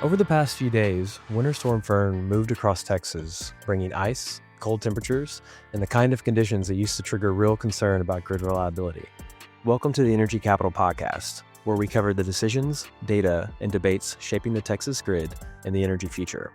Over the past few days, Winter Storm Fern moved across Texas, bringing ice, cold temperatures, and the kind of conditions that used to trigger real concern about grid reliability. Welcome to the Energy Capital Podcast, where we cover the decisions, data, and debates shaping the Texas grid and the energy future.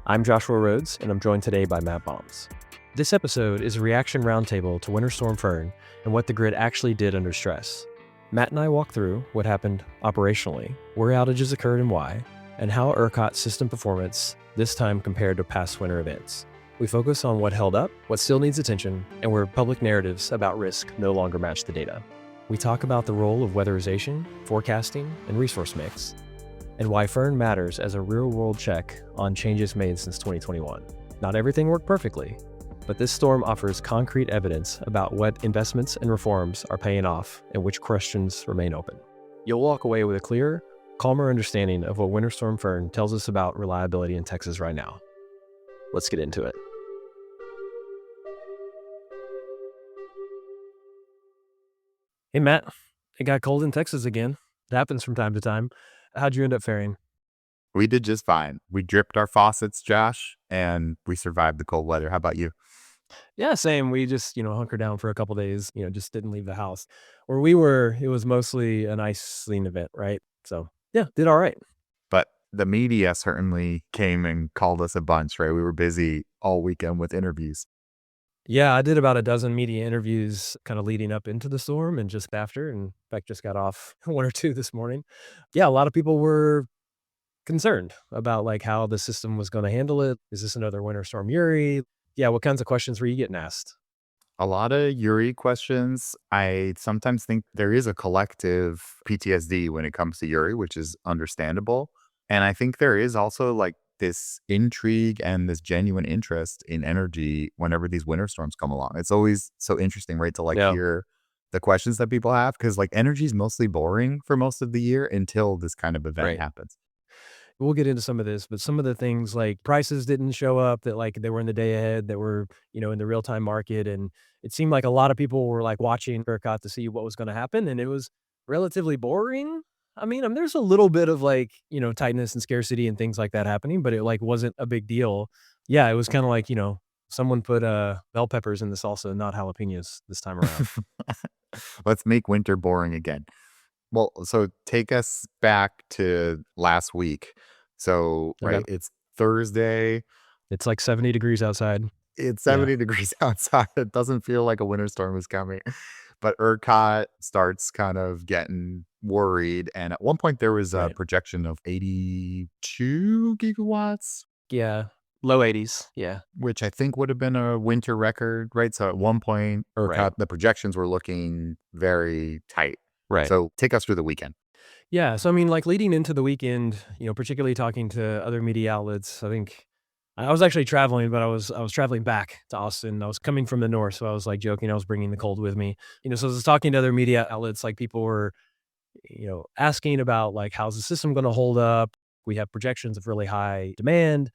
I'm Joshua Rhodes, and I'm joined today by Matt Boms. This episode is a reaction roundtable to Winter Storm Fern and what the grid actually did under stress. Matt and I walk through what happened operationally, where outages occurred and why, and how ERCOT system performance this time compared to past winter events. We focus on what held up, what still needs attention, and where public narratives about risk no longer match the data. We talk about the role of weatherization, forecasting, and resource mix, and why Fern matters as a real-world check on changes made since 2021. Not everything worked perfectly, but this storm offers concrete evidence about what investments and reforms are paying off and which questions remain open. You'll walk away with a clearer, calmer understanding of what Winter Storm Fern tells us about reliability in Texas right now. Let's get into it. Hey, Matt. It got cold in Texas again. It happens from time to time. How'd you end up faring? We did just fine. We dripped our faucets, Josh, and we survived the cold weather. How about you? Yeah, same. We just, hunkered down for a couple days, just didn't leave the house. Where we were, it was mostly an icing event, right? So, yeah, did all right. But the media certainly came and called us a bunch, right? We were busy all weekend with interviews. Yeah, I did about a dozen media interviews kind of leading up into the storm and just after. And in fact, just got off one or two this morning. Yeah, a lot of people were concerned about like how the system was going to handle it. Is this another Winter Storm Uri? Yeah, what kinds of questions were you getting asked? A lot of Uri questions. I sometimes think there is a collective PTSD when it comes to Uri, which is understandable. And I think there is also like this intrigue and this genuine interest in energy whenever these winter storms come along. It's always so interesting, right, to like Yeah. hear the questions that people have, because like energy is mostly boring for most of the year until this kind of event Right. happens. We'll get into some of this, but some of the things like prices didn't show up that like they were in the day ahead that were, in the real time market. And it seemed like a lot of people were like watching ERCOT to see what was going to happen. And it was relatively boring. I mean, there's a little bit of like, tightness and scarcity and things like that happening, but it like wasn't a big deal. Yeah, it was kind of like, someone put bell peppers in the salsa, not jalapenos this time around. Let's make winter boring again. Well, so take us back to last week. So, Okay. right, it's Thursday. It's like 70 degrees outside. It's Yeah. 70 degrees outside. It doesn't feel like a winter storm is coming. But ERCOT starts kind of getting worried. And at one point, there was a Right. projection of 82 gigawatts, Yeah. Low 80s. Yeah. which I think would have been a winter record, right? So at one point, ERCOT, Right. the projections were looking very tight. Right. So take us through the weekend. Yeah, so I mean, like leading into the weekend, particularly talking to other media outlets, I think I was actually traveling, but I was traveling back to Austin. I was coming from the north, so I was like joking I was bringing the cold with me. So I was talking to other media outlets, like people were, asking about like how's the system going to hold up? We have projections of really high demand.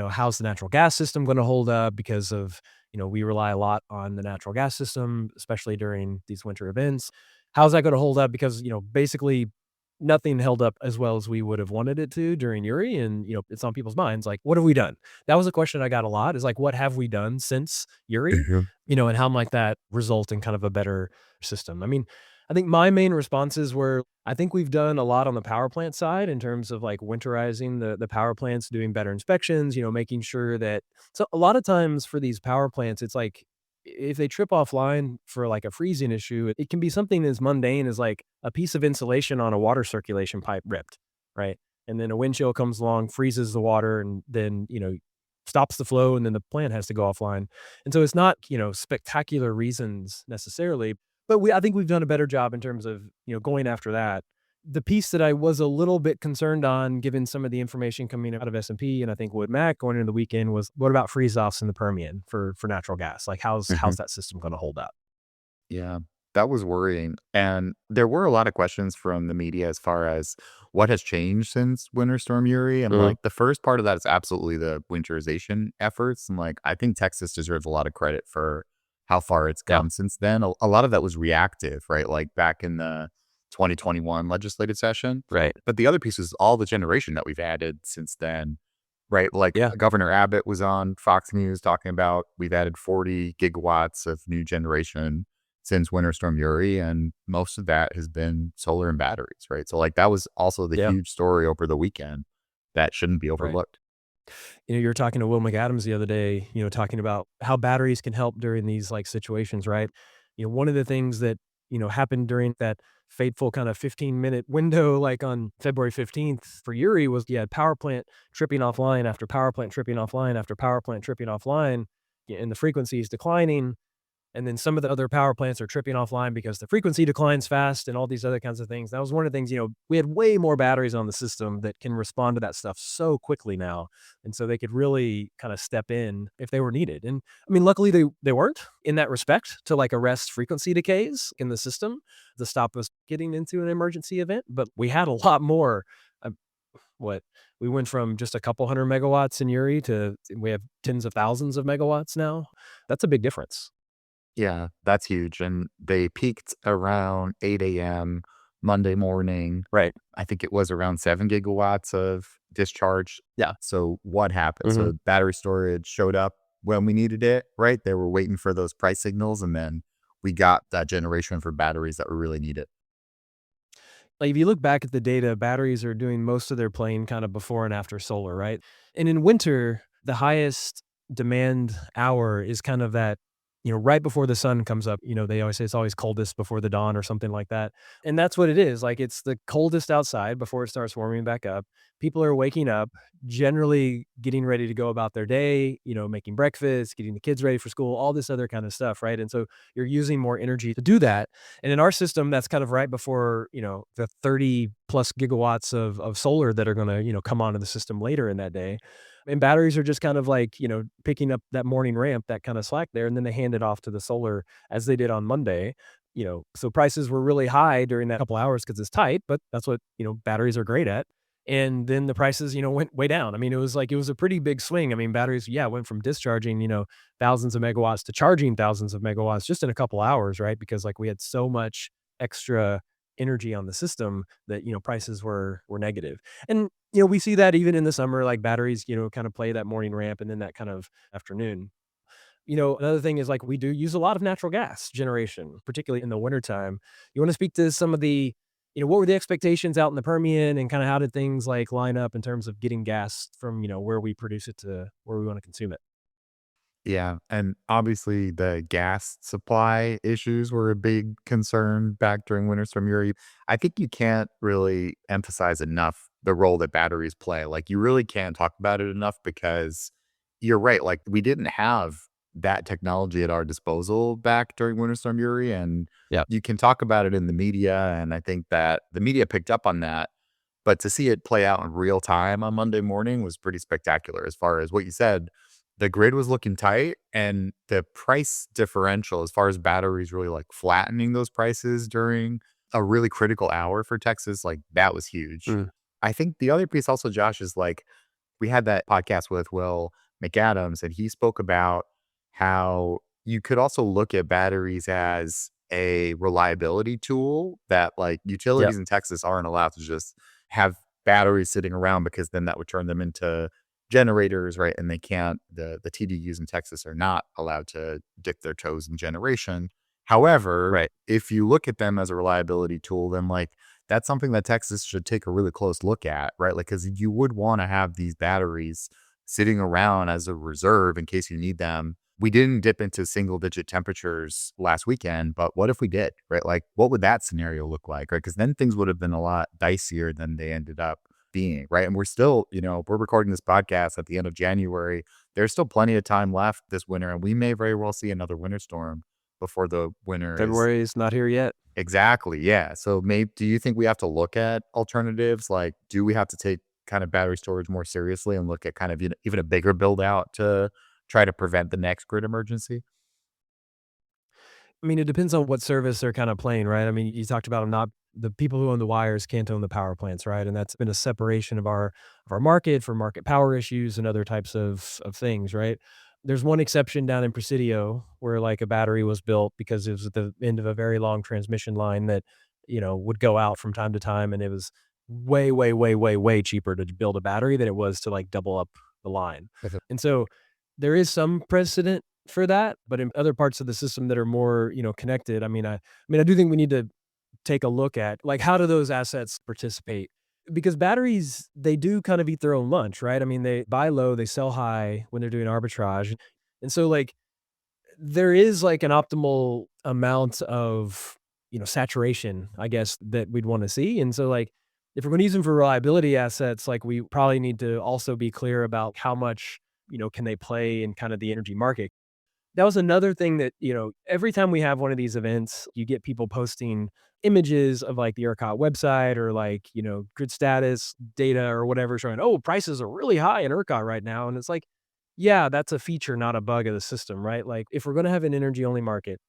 How's the natural gas system going to hold up because of, we rely a lot on the natural gas system, especially during these winter events. How's that going to hold up? Because, basically nothing held up as well as we would have wanted it to during Uri. And, it's on people's minds. Like, what have we done? That was a question I got a lot is like, what have we done since Uri? Mhm. And how might that result in kind of a better system? I mean, I think my main responses were, I think we've done a lot on the power plant side in terms of like winterizing the power plants, doing better inspections, making sure that so a lot of times for these power plants, it's like if they trip offline for like a freezing issue, it can be something as mundane as like a piece of insulation on a water circulation pipe ripped, right? And then a wind chill comes along, freezes the water, and then, stops the flow, and then the plant has to go offline. And so it's not, spectacular reasons necessarily, but I think we've done a better job in terms of, going after that. The piece that I was a little bit concerned on, given some of the information coming out of S&P and I think Wood Mac going into the weekend, was what about freeze-offs in the Permian for natural gas? Like, how's Mhm. that system gonna hold up? Yeah, that was worrying. And there were a lot of questions from the media as far as what has changed since Winter Storm Uri. And Mhm. like the first part of that is absolutely the winterization efforts. And like I think Texas deserves a lot of credit for how far it's Yeah. come since then. A lot of that was reactive, right? Like back in the 2021 legislative session. Right. But the other piece is all the generation that we've added since then, right? Like Yeah. Governor Abbott was on Fox News talking about we've added 40 gigawatts of new generation since Winter Storm Uri, and most of that has been solar and batteries, right? So like that was also the Yeah. huge story over the weekend that shouldn't be Right. overlooked. You were talking to Will McAdams the other day, talking about how batteries can help during these like situations, right? One of the things that, happened during that fateful kind of 15-minute window, like on February 15th for Uri was you had power plant tripping offline after power plant tripping offline after power plant tripping offline, and the frequency is declining. And then some of the other power plants are tripping offline because the frequency declines fast and all these other kinds of things. That was one of the things, we had way more batteries on the system that can respond to that stuff so quickly now. And so they could really kind of step in if they were needed. And I mean, luckily they weren't in that respect to like arrest frequency decays in the system to stop us getting into an emergency event. But we had a lot more. uh, what we went from just a couple hundred megawatts in Uri to we have tens of thousands of megawatts now. That's a big difference. Yeah, that's huge. And they peaked around 8 a.m. Monday morning. Right. I think it was around 7 gigawatts of discharge. Yeah. So what happened? Mhm. So battery storage showed up when we needed it, right? They were waiting for those price signals. And then we got that generation for batteries that were really needed. Like, if you look back at the data, batteries are doing most of their playing kind of before and after solar, right? And in winter, the highest demand hour is kind of that, right before the sun comes up. They always say it's always coldest before the dawn or something like that. And that's what it is. Like, it's the coldest outside before it starts warming back up. People are waking up, generally getting ready to go about their day, making breakfast, getting the kids ready for school, all this other kind of stuff, right? And so you're using more energy to do that. And in our system, that's kind of right before, the 30 plus gigawatts of solar that are going to, come onto the system later in that day. And batteries are just kind of like, picking up that morning ramp, that kind of slack there. And then they hand it off to the solar as they did on Monday. So prices were really high during that couple hours because it's tight, but that's what, batteries are great at. And then the prices, went way down. I mean, it was a pretty big swing. I mean, batteries, yeah, went from discharging, thousands of megawatts to charging thousands of megawatts just in a couple hours, right? Because like we had so much extra energy on the system that, prices were negative. And, we see that even in the summer, like batteries, kind of play that morning ramp and then that kind of afternoon. Another thing is like we do use a lot of natural gas generation, particularly in the wintertime. You want to speak to some of the, what were the expectations out in the Permian and kind of how did things like line up in terms of getting gas from, where we produce it to where we want to consume it? Yeah, and obviously the gas supply issues were a big concern back during Winter Storm Uri. I think you can't really emphasize enough the role that batteries play. Like you really can't talk about it enough because you're right. Like we didn't have that technology at our disposal back during Winter Storm Uri, and Yeah. you can talk about it in the media, and I think that the media picked up on that. But to see it play out in real time on Monday morning was pretty spectacular as far as what you said. The grid was looking tight and the price differential as far as batteries really like flattening those prices during a really critical hour for Texas, like that was huge. Mm. I think the other piece also, Josh, is like we had that podcast with Will McAdams, and he spoke about how you could also look at batteries as a reliability tool that like Yeah. utilities in Texas aren't allowed to just have batteries sitting around because then that would turn them into generators, right? And they can't, the TDUs in Texas are not allowed to dip their toes in generation. However, Right. if you look at them as a reliability tool, then like that's something that Texas should take a really close look at, right? Like, because you would want to have these batteries sitting around as a reserve in case you need them. We didn't dip into single digit temperatures last weekend, but what if we did, right? Like, what would that scenario look like, right? Because then things would have been a lot dicier than they ended up being, right? And we're still, we're recording this podcast at the end of January. There's still plenty of time left this winter, and we may very well see another winter storm before the winter is. February is not here yet. Exactly. Yeah. So maybe do you think we have to look at alternatives? Like, do we have to take kind of battery storage more seriously and look at kind of even a bigger build out to try to prevent the next grid emergency? I mean, it depends on what service they're kind of playing, right? I mean, you talked about them not the people who own the wires can't own the power plants, right? And that's been a separation of our market for market power issues and other types of things, right? There's one exception down in Presidio where like a battery was built because it was at the end of a very long transmission line that would go out from time to time, and it was way, way, way, way, way cheaper to build a battery than it was to like double up the line. And so there is some precedent for that, but in other parts of the system that are more, connected, I do think we need to take a look at like how do those assets participate? Because batteries, they do kind of eat their own lunch, right? I mean, they buy low, they sell high when they're doing arbitrage. And so like there is like an optimal amount of, saturation, I guess, that we'd want to see. And so like if we're going to use them for reliability assets, like we probably need to also be clear about how much, can they play in kind of the energy market. That was another thing that, every time we have one of these events, you get people posting images of like the ERCOT website or like, grid status data or whatever showing, oh, prices are really high in ERCOT right now. And it's like, yeah, that's a feature, not a bug of the system, right? Like if we're going to have an energy only market,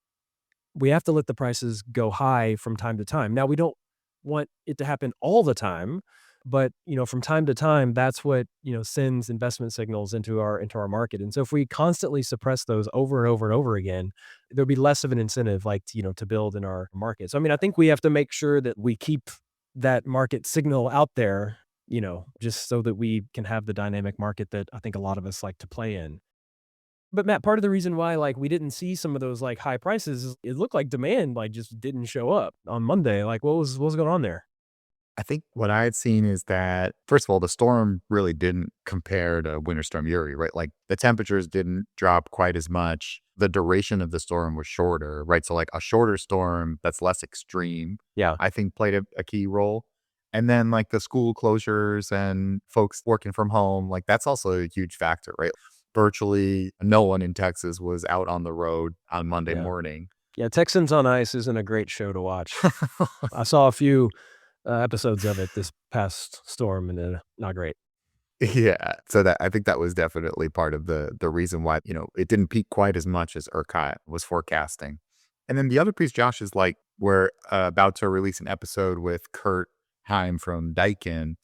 we have to let the prices go high from time to time. Now, we don't want it to happen all the time, but, from time to time, that's what, sends investment signals into our market. And so if we constantly suppress those over and over and over again, there'll be less of an incentive like, to build in our market. So, I think we have to make sure that we keep that market signal out there, just so that we can have the dynamic market that I think a lot of us like to play in. But Matt, part of the reason why like we didn't see some of those like high prices is it looked like demand like just didn't show up on Monday. Like what was going on there? I think what I had seen is that, first of all, the storm really didn't compare to Winter Storm Uri, right? Like the temperatures didn't drop quite as much. The duration of the storm was shorter, right? So, like a shorter storm that's less extreme, Yeah. I think played a key role. And then, like the school closures and folks working from home, like that's also a huge factor, right? Virtually no one in Texas was out on the road on Monday Yeah. morning. Yeah, Texans on Ice isn't a great show to watch. I saw a few episodes of it this past storm, and not great. Yeah, so that I think that was definitely part of the reason why, it didn't peak quite as much as ERCOT was forecasting. And then the other piece, Josh, is like we're about to release an episode with Kurt Heim from Daikin,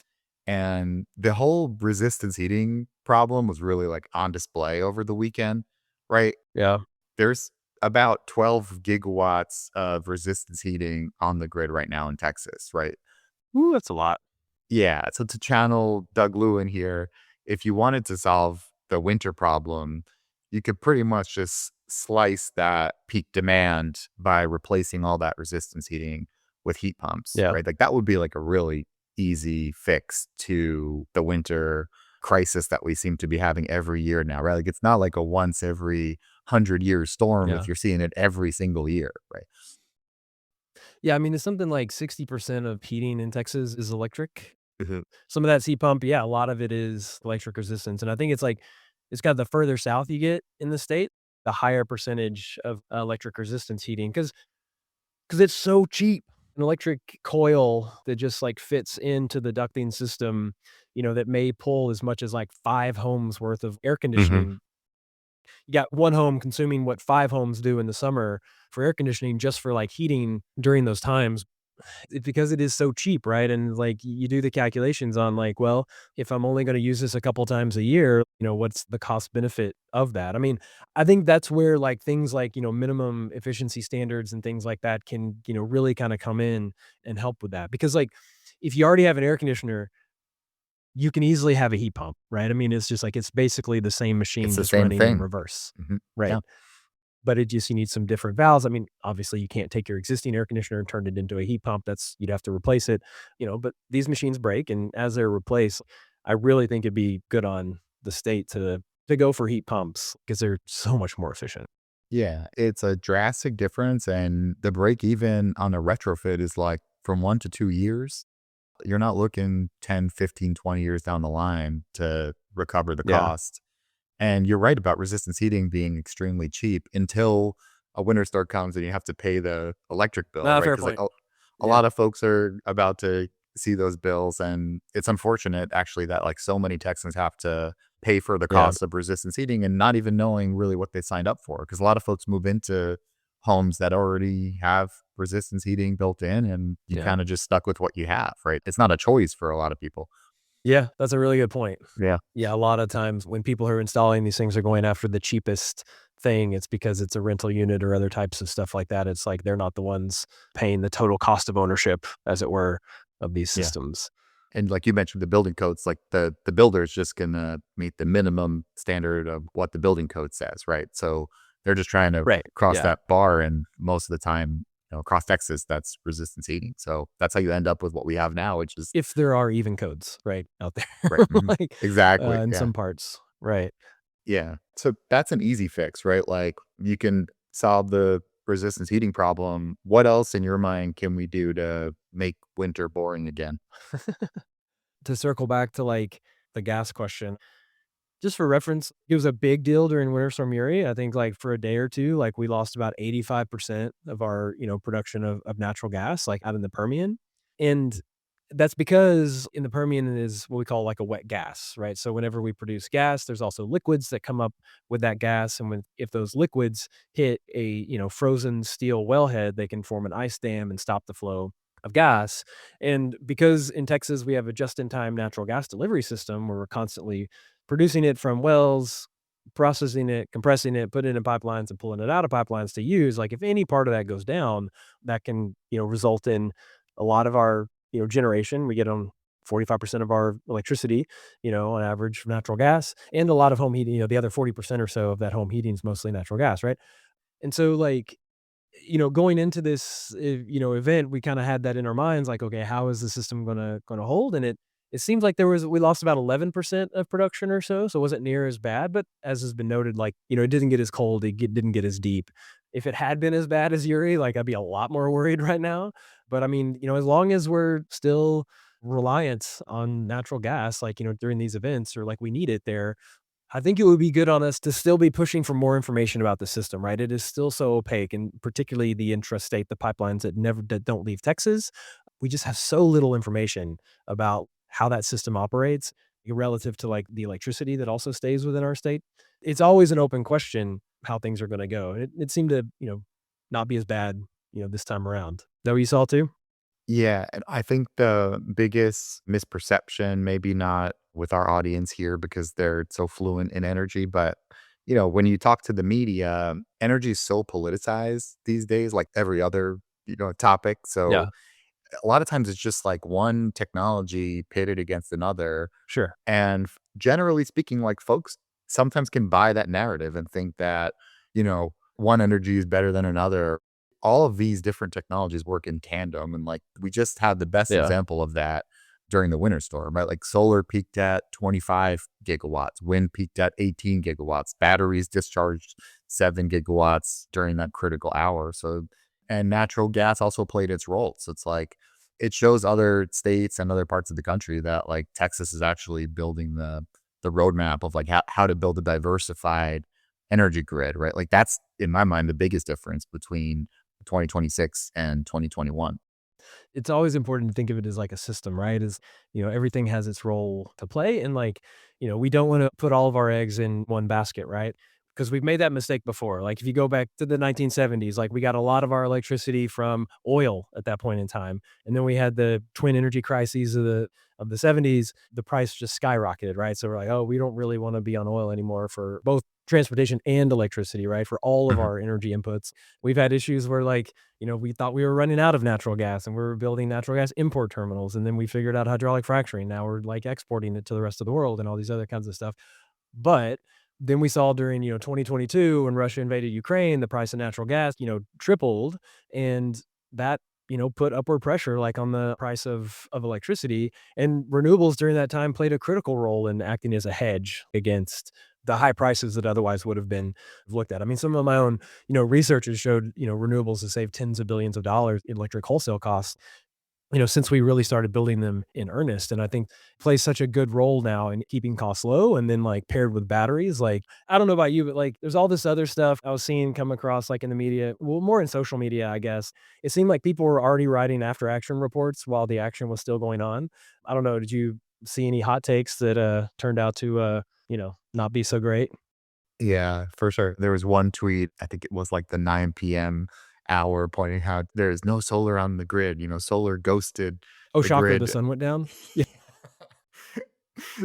and the whole resistance heating problem was really like on display over the weekend, right? Yeah. There's about 12 gigawatts of resistance heating on the grid right now in Texas, right? Ooh, that's a lot. Yeah, so to channel Doug Lewin here, if you wanted to solve the winter problem, you could pretty much just slice that peak demand by replacing all that resistance heating with heat pumps, Yeah. right? Like that would be like a really easy fix to the winter crisis that we seem to be having every year now, right? Like it's not like a once every 100-year storm Yeah. if you're seeing it every single year, right? Yeah, it's something like 60% of heating in Texas is electric. Mhm. Some of that's heat pump, yeah, a lot of it is electric resistance, and I think it's got the further south you get in the state, the higher percentage of electric resistance heating, because it's so cheap. An electric coil that just, like, fits into the ducting system, that may pull as much as, like, 5 homes worth of air Mhm. conditioning. You got 1 home consuming what 5 homes do in the summer for air conditioning just for, like, heating during those times. It's because it is so cheap, right? And, like, you do the calculations on, like, well, if I'm only gonna use this a couple times a year, what's the cost benefit of that? I think that's where, like, things like, minimum efficiency standards and things like that can, really kinda come in and help with that. Because, like, if you already have an air conditioner, you can easily have a heat pump, right? It's just like it's basically the same It's machine the just same running in thing. reverse, Mhm. right? Yeah. But it just you need some different valves. Obviously, you can't take your existing air conditioner and turn it into a heat pump. You'd have to replace it, but these machines break, and as they're replaced, I really think it'd be good on the state to go for heat pumps because they're so much more efficient. Yeah, it's a drastic difference, and the break even on a retrofit is like from 1 to 2 years. You're not looking 10, 15, 20 years down the line to recover the Yeah. cost. And you're right about resistance heating being extremely cheap until a winter storm comes and you have to pay the electric bill, Ah, right? fair Because like point. a Yeah. lot of folks are about to see those bills, and it's unfortunate actually that like so many Texans have to pay for the Yeah. cost of resistance heating and not even knowing really what they signed up for. Because a lot of folks move into homes that already have resistance heating built in, and you Yeah. kind of just stuck with what you have, right? It's not a choice for a lot of people. Yeah, that's a really good point. Yeah. Yeah, a lot of times when people are installing these things are going after the cheapest thing, it's because it's a rental unit or other types of stuff like that. It's like they're not the ones paying the total cost of ownership, as it were, of these Yeah. systems. And like you mentioned, the building codes, like the builder is just gonna meet the minimum standard of what the building code says, right? So they're just trying to Right. cross Yeah. that bar, and most of the time, across Texas, that's resistance heating. So that's how you end up with what we have now, which is If there are even codes, right, out there, right. Mhm. like, Exactly. in Yeah. some parts. Right. Yeah. So that's an easy fix, right? Like you can solve the resistance heating problem. What else in your mind can we do to make winter boring again? To circle back to, like, the gas question, just for reference, it was a big deal during Winter Storm Uri. I think, like, for a day or 2, like, we lost about 85% of our, production of natural gas, like, out in the Permian, and that's because in the Permian is what we call, like, a wet gas, right? So whenever we produce gas, there's also liquids that come up with that gas, and if those liquids hit a, frozen steel wellhead, they can form an ice dam and stop the flow of gas, and because in Texas, we have a just-in-time natural gas delivery system where we're constantly producing it from wells, processing it, compressing it, putting it in pipelines, and pulling it out of pipelines to use. Like if any part of that goes down, that can, result in a lot of our, generation. We get on 45% of our electricity, on average from natural gas, and a lot of home heating, the other 40% or so of that home heating is mostly natural gas, right? And so like going into this, event, we kinda had that in our minds, like, "Okay, how is the system gonna hold?" And it seems like we lost about 11% of production or so it wasn't near as bad, but as has been noted, like, it didn't get as cold, didn't get as deep. If it had been as bad as Uri, like, I'd be a lot more worried right now, but, I mean, as long as we're still reliant on natural gas, like, during these events or, like, we need it there, I think it would be good on us to still be pushing for more information about the system, right? It is still so opaque, and particularly the intrastate, the pipelines that don't leave Texas. We just have so little information about how that system operates relative to like the electricity that also stays within our state. It's always an open question how things are going to go. It seemed to, not be as bad, this time around. Is that what you saw too? Yeah, and I think the biggest misperception, maybe not with our audience here because they're so fluent in energy, but when you talk to the media, energy is so politicized these days, like every other, topic. So Yeah, a lot of times it's just like one technology pitted against another. sure. And generally speaking, like folks sometimes can buy that narrative and think that, one energy is better than another. All of these different technologies work in tandem. And like we just had the best Yeah. example of that during the winter storm, right? Like solar peaked at 25 gigawatts, wind peaked at 18 gigawatts, batteries discharged 7 gigawatts during that critical hour. So, and natural gas also played its role. So it's like, it shows other states and other parts of the country that like Texas is actually building the roadmap of like how to build a diversified energy grid, right? Like that's in my mind the biggest difference between 2026 and 2021. It's always important to think of it as like a system, right? Everything has its role to play. And like, we don't want to put all of our eggs in one basket, right? Because we've made that mistake before. Like if you go back to the 1970s, like we got a lot of our electricity from oil at that point in time. And then we had the twin energy crises of the 70s, the price just skyrocketed, right? So we're like, oh, we don't really want to be on oil anymore for both transportation and electricity, right? For all of Mhm. our energy inputs. We've had issues where like we thought we were running out of natural gas and we were building natural gas import terminals. And then we figured out hydraulic fracturing. Now we're like exporting it to the rest of the world and all these other kinds of stuff. But then we saw during, 2022 when Russia invaded Ukraine, the price of natural gas, tripled. And that, put upward pressure like on the price of electricity. And renewables during that time played a critical role in acting as a hedge against the high prices that otherwise would have been looked at. I mean, some of my own research has showed, renewables have saved tens of billions of dollars in electric wholesale costs, since we really started building them in earnest. And I think plays such a good role now in keeping costs low. And then like paired with batteries, like, I don't know about you, but like there's all this other stuff I was seeing come across like in the media, well, more in social media, I guess. It seemed like people were already writing after action reports while the action was still going on. I don't know. Did you see any hot takes that turned out to not be so great? Yeah, for sure. There was one tweet, I think it was like the 9 p.m. hour pointing out there is no solar on the grid, solar ghosted Oh, the shocker, the grid. sun went down? Yeah.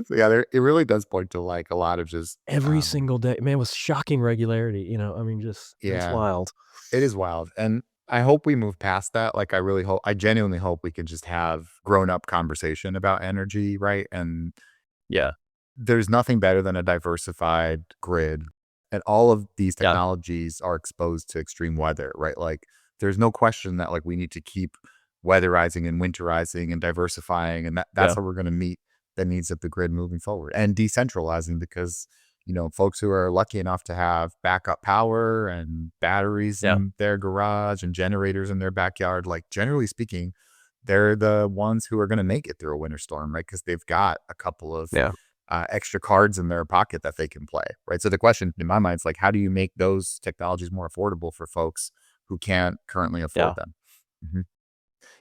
So yeah, it really does point to like a lot of just, Every single day, man, with shocking regularity, I mean, just it's yeah, wild. it is wild. And I hope we move past that. Like, I genuinely hope we can just have grown up conversation about energy, right? And Yeah, there's nothing better than a diversified grid. And all of these yeah, technologies are exposed to extreme weather, right? Like, there's no question that like we need to keep weatherizing and winterizing and diversifying, and that's yeah, how we're going to meet the needs of the grid moving forward, and decentralizing because folks who are lucky enough to have backup power and batteries yeah, in their garage and generators in their backyard, like generally speaking, they're the ones who are going to make it through a winter storm, right? Because they've got a couple of yeah, extra cards in their pocket that they can play, right? So the question in my mind is like, how do you make those technologies more affordable for folks who can't currently afford yeah. them? Mhm.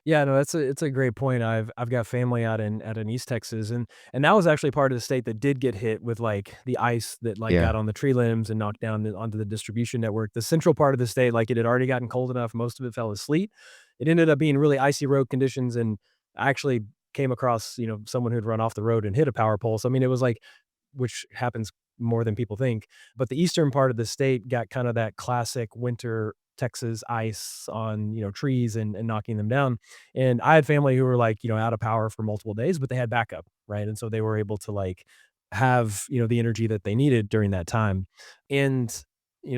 Yeah, no, it's a great point. I've got family out in East Texas, and that was actually part of the state that did get hit with, like, the ice that, like, Yeah, got on the tree limbs and knocked down onto the distribution network. The central part of the state, like, it had already gotten cold enough, most of it fell as sleet. It ended up being really icy road conditions, and I actually came across, someone who'd run off the road and hit a power pole. So, I mean, it was like, which happens more than people think. But the eastern part of the state got kind of that classic winter Texas ice on, trees and knocking them down. And I had family who were like, out of power for multiple days, but they had backup, right? And so they were able to like have, the energy that they needed during that time. And,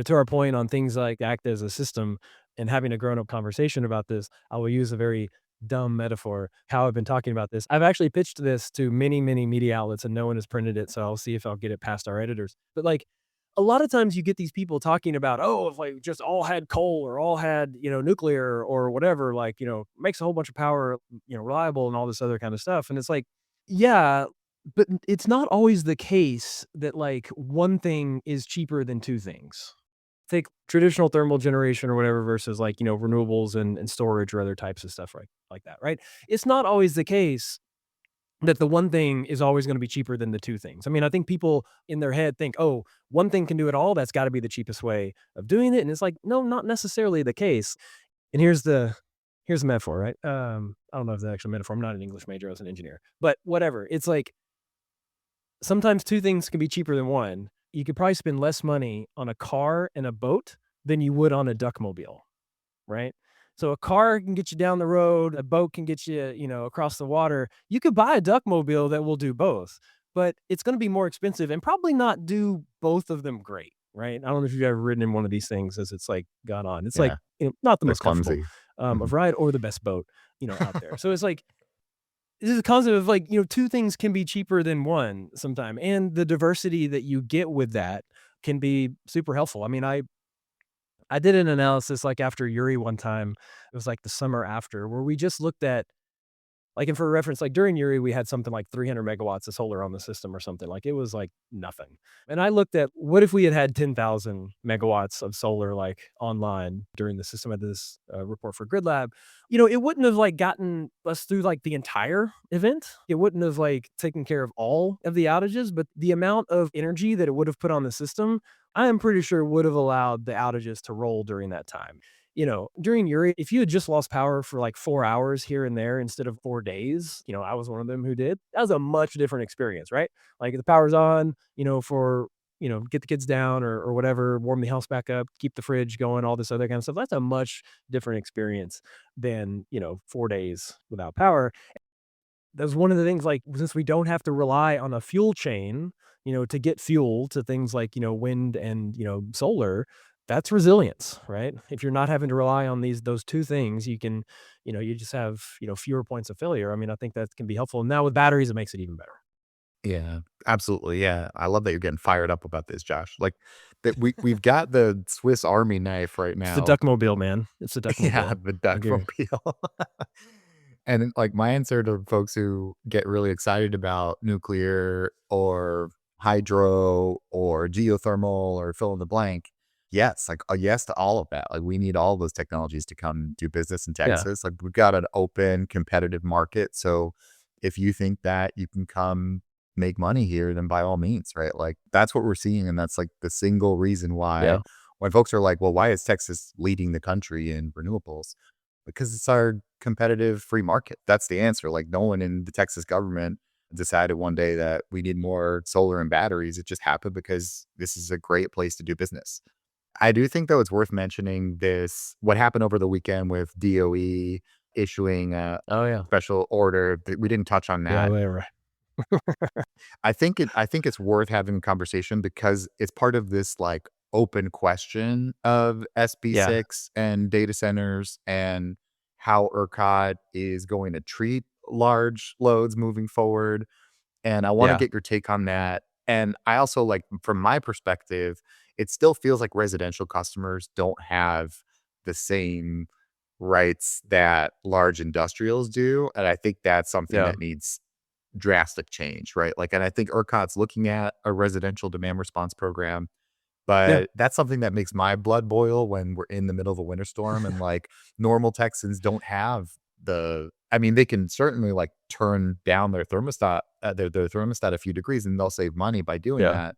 to our point on things like act as a system and having a grown up conversation about this, I will use a very dumb metaphor, how I've been talking about this. I've actually pitched this to many, many media outlets and no one has printed it. So I'll see if I'll get it past our editors. But like a lot of times you get these people talking about, oh, if like just all had coal or all had, nuclear or whatever, like, makes a whole bunch of power, reliable and all this other kind of stuff. And it's like, yeah, but it's not always the case that like one thing is cheaper than two things. Take traditional thermal generation or whatever versus like, renewables and storage or other types of stuff like that, right? It's not always the case that the one thing is always gonna be cheaper than the two things. I mean, I think people in their head think, "Oh, one thing can do it all, that's gotta be the cheapest way of doing it," and it's like, no, not necessarily the case. And here's the metaphor, right? I don't know if that's actually a metaphor. I'm not an English major, I was an engineer. But whatever. It's like sometimes two things can be cheaper than one. You could probably spend less money on a car and a boat than you would on a duckmobile, right? So a car can get you down the road, a boat can get you, across the water. You could buy a duckmobile that will do both, but it's going to be more expensive and probably not do both of them great, right? I don't know if you've ever ridden in one of these things as it's like gone on. It's like yeah, not the they're most comfortable clumsy. of Mhm. ride or the best boat, out there. So it's like this is a concept of like, two things can be cheaper than one sometime, and the diversity that you get with that can be super helpful. I mean, I did an analysis, like, after Uri one time, it was, like, the summer after, where we just looked at like, and for reference, like, during Uri, we had something like 300 megawatts of solar on the system or something, like, it was, like, nothing. And I looked at what if we had had 10,000 megawatts of solar, like, online during the system. I did this, report for Grid Lab. It wouldn't have, like, gotten us through, like, the entire event. It wouldn't have, like, taken care of all of the outages, but the amount of energy that it would have put on the system, I am pretty sure would have allowed the outages to roll during that time. During Uri, if you had just lost power for like 4 hours here and there instead of 4 days, I was one of them who did. That was a much different experience, right? Like the power's on, for, get the kids down or whatever, warm the house back up, keep the fridge going, all this other kind of stuff. That's a much different experience than, 4 days without power. That's one of the things, like, since we don't have to rely on a fuel chain, to get fuel to things like, wind and, solar, that's resilience, right? If you're not having to rely on those two things, you can, you just have, fewer points of failure. I mean, I think that can be helpful. Now with batteries, it makes it even better. Yeah, absolutely. Yeah, I love that you're getting fired up about this, Josh. Like that we've got the Swiss Army knife right It's the now. duckmobile, man. It's the Yeah, duckmobile. the I get it. duckmobile. And then, like, my answer to folks who get really excited about nuclear or hydro or geothermal or fill in the blank, yes, like a yes to all of that. Like, we need all those technologies to come do business in Yeah. Texas. Like, we've got an open, competitive market. So, if you think that you can come make money here, then by all means, right? Like, that's what we're seeing. And that's like the single reason why Yeah. when folks are like, well, why is Texas leading the country in renewables? Because it's our competitive free market. That's the answer. Like no one in the Texas government decided one day that we need more solar and batteries. It just happened because this is a great place to do business. I do think, though, it's worth mentioning what happened over the weekend with DOE issuing a Oh, yeah. special order. We didn't touch on Yeah, that. right. I think it's worth having a conversation because it's part of this like open question of Yeah, SB6 and data centers and how ERCOT is going to treat large loads moving forward. And I want to yeah, get your take on that. And I also like, from my perspective, it still feels like residential customers don't have the same rights that large industrials do. And I think that's something yeah, that needs drastic change, right? Like, and I think ERCOT's looking at a residential demand response program, yeah, but that's something that makes my blood boil when we're in the middle of a winter storm and like normal Texans don't have I mean, they can certainly like turn down their thermostat, their thermostat a few degrees and they'll save money by doing yeah. that.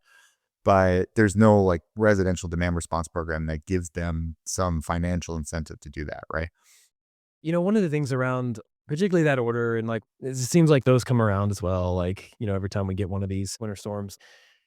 But there's no like residential demand response program that gives them some financial incentive to do that, right? One of the things around particularly that order and, like, it seems like those come around as well, like, every time we get one of these winter storms.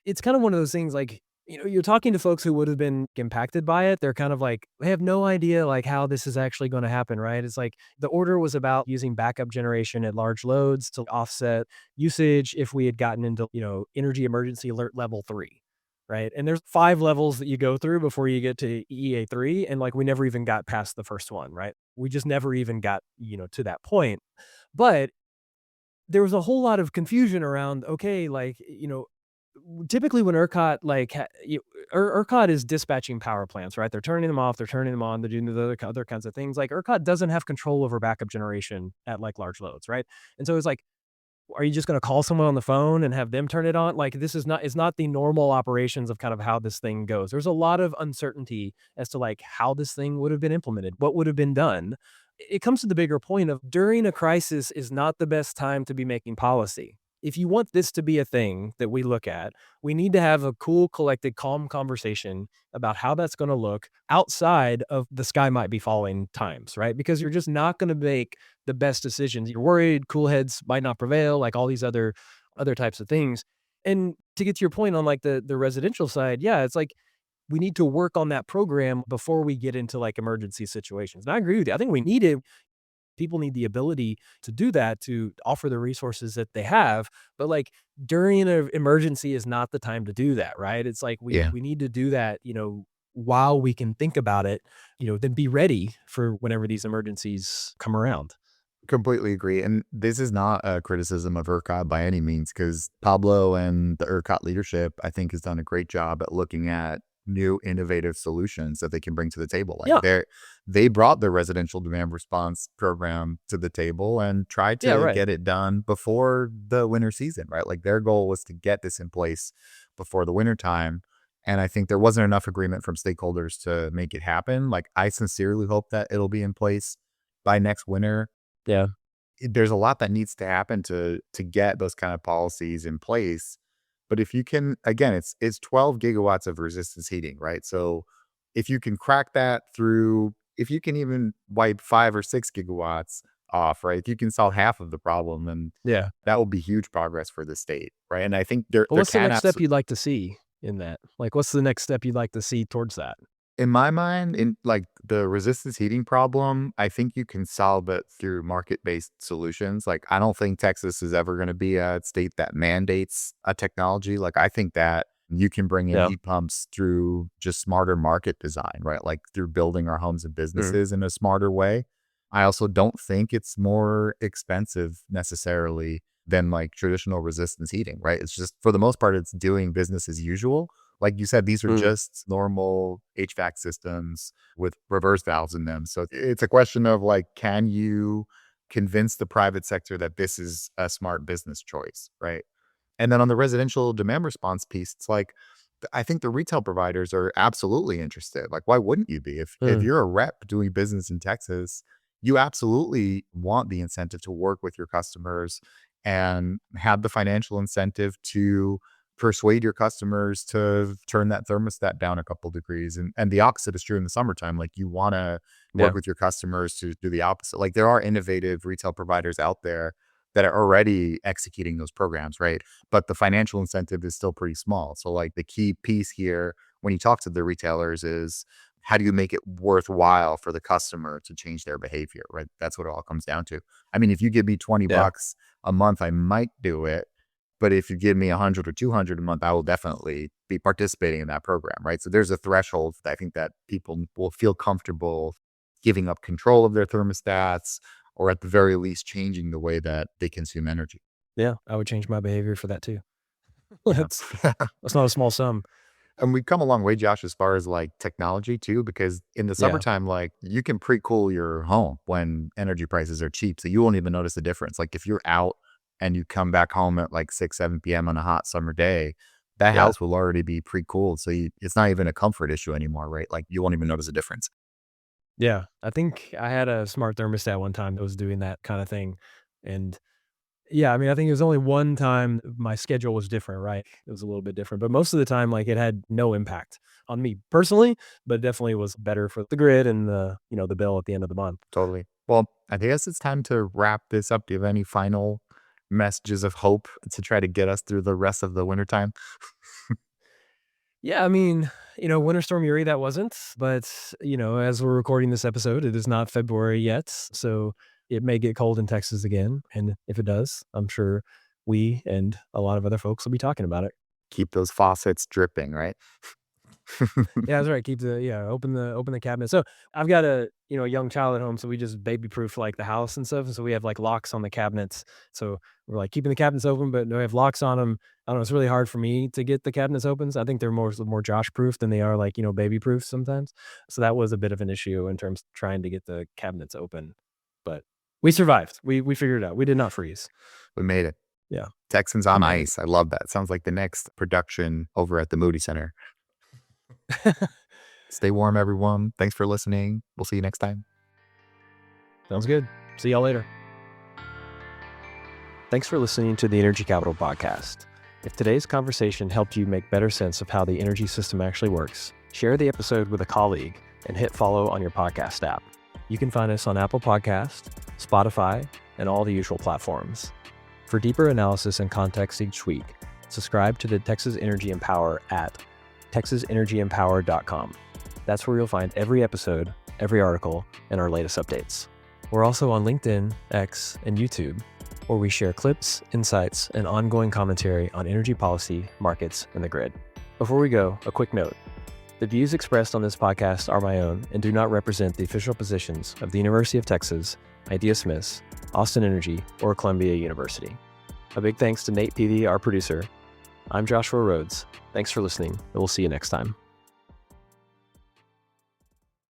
It's kind of one of those things, like, you're talking to folks who would have been impacted by it. They're kind of like, they have no idea, like, how this is actually gonna happen, right? It's like the order was about using backup generation at large loads to offset usage if we had gotten into, energy emergency alert level 3, right? And there's 5 levels that you go through before you get to EA3, and, like, we never even got past the first one, right? We just never even got, to that point. But there was a whole lot of confusion around, okay, like, typically when ERCOT, like, ERCOT is dispatching power plants, right? They're turning them off, they're turning them on, they're doing the other kinds of things. Like, ERCOT doesn't have control over backup generation at, like, large loads, right? And so it's like, are you just gonna call someone on the phone and have them turn it on? Like, this is not it's not the normal operations of kind of how this thing goes. There's a lot of uncertainty as to, like, how this thing would have been implemented, what would have been done. It comes to the bigger point of during a crisis is not the best time to be making policy. If you want this to be a thing that we look at, we need to have a cool, collected, calm conversation about how that's gonna look outside of the sky might be falling times, right? Because you're just not gonna make the best decisions. You're worried cool heads might not prevail, like all these other types of things. And to get to your point on, like, the residential side, yeah, it's like we need to work on that program before we get into, like, emergency situations. And I agree with you. I think we need it. People need the ability to do that, to offer the resources that they have, but, like, during an emergency is not the time to do that, right? It's like we Yeah. we need to do that, while we can think about it, then be ready for whenever these emergencies come around. Completely agree. And this is not a criticism of ERCOT by any means, because Pablo and the ERCOT leadership, I think, has done a great job at looking at new innovative solutions that they can bring to the table. Like Yeah. they brought the residential demand response program to the table and tried Yeah, to right. get it done before the winter season, right? Like their goal was to get this in place before the winter time. And I think there wasn't enough agreement from stakeholders to make it happen. Like I sincerely hope that it'll be in place by next winter. Yeah. There's a lot that needs to happen to get those kind of policies in place. But if you can, again, it's 12 gigawatts of resistance heating, right? So if you can crack that through, if you can even wipe 5 or 6 gigawatts off, right? If you can solve half of the problem, then Yeah. that will be huge progress for the state, right? And I think there But there what's the can next step absolutely, you'd like to see in that? Like, what's the next step you'd like to see towards that? in my mind, in like the resistance heating problem, I think you can solve it through market-based solutions. Like, I don't think Texas is ever going to be a state that mandates a technology. Like, I think that you can bring in Yeah. heat pumps through just smarter market design, right? Like through building our homes and Mm. businesses in a smarter way. I also don't think it's more expensive necessarily than like traditional resistance heating, right? It's just for the most part, it's doing business as usual. Like you said, these are Mm. just normal HVAC systems with reverse valves in them. So it's a question of like, can you convince the private sector that this is a smart business choice, right? And then on the residential demand response piece, it's like, I think the retail providers are absolutely interested. Like, why wouldn't you be? If Mm. you're a rep doing business in Texas, you absolutely want the incentive to work with your customers and have the financial incentive to persuade your customers to turn that thermostat down a couple degrees. And the opposite is true in the summertime. Like you want to work Yeah. with your customers to do the opposite. Like there are innovative retail providers out there that are already executing those programs, right? But the financial incentive is still pretty small. So like the key piece here when you talk to the retailers is how do you make it worthwhile for the customer to change their behavior, right? That's what it all comes down to. I mean, if you give me 20 Yeah. bucks a month, I might do it. But if you give me 100 or 200 a month, I will definitely be participating in that program, right? So there's a threshold that I think that people will feel comfortable giving up control of their thermostats, or at the very least changing the way that they consume energy. Yeah. I would change my behavior for that too. Yeah. That's not a small sum. And we've come a long way, Josh, as far as like technology too, because in the Yeah. summertime, like you can pre-cool your home when energy prices are cheap. So you won't even notice the difference. Like if you're out and you come back home at like 6, 7 p.m. on a hot summer day, that Yeah. house will already be pre-cooled. So it's not even a comfort issue anymore, right? Like you won't even notice a difference. Yeah. I think I had a smart thermostat one time that was doing that kind of thing. And yeah, I mean, I think it was only one time my schedule was different, right? It was a little bit different, but most of the time, like it had no impact on me personally, but definitely was better for the grid and the bill at the end of the month. Totally. Well, I guess it's time to wrap this up. Do you have any final messages of hope to try to get us through the rest of the wintertime? Yeah, I mean, Winter Storm Uri, that wasn't, but, as we're recording this episode, it is not February yet. So it may get cold in Texas again. And if it does, I'm sure we and a lot of other folks will be talking about it. Keep those faucets dripping, right? Yeah, that's right. Open the cabinet. So I've got a young child at home, so we just baby proof like the house and stuff. And so we have like locks on the cabinets. So we're like keeping the cabinets open, but we have locks on them. I don't know. It's really hard for me to get the cabinets open. So I think they're more Josh proof than they are like baby proof sometimes. So that was a bit of an issue in terms of trying to get the cabinets open, but we survived. We figured it out. We did not freeze. We made it. Yeah, Texans we on made ice. I love that. Sounds like the next production over at the Moody Center. it. Stay warm, everyone. Thanks for listening. We'll see you next time. Sounds good. See y'all later. Thanks for listening to the Energy Capital Podcast. If today's conversation helped you make better sense of how the energy system actually works, share the episode with a colleague and hit follow on your podcast app. You can find us on Apple Podcast, Spotify, and all the usual platforms. For deeper analysis and context each week, subscribe to the Texas Energy Empower at texasenergyempower.com. That's where you'll find every episode, every article, and our latest updates. We're also on LinkedIn, X, and YouTube, where we share clips, insights, and ongoing commentary on energy policy, markets, and the grid. Before we go, a quick note. The views expressed on this podcast are my own and do not represent the official positions of the University of Texas, Idea Smiths, Austin Energy, or Columbia University. A big thanks to Nate Peavy, our producer. I'm Joshua Rhodes. Thanks for listening, and we'll see you next time.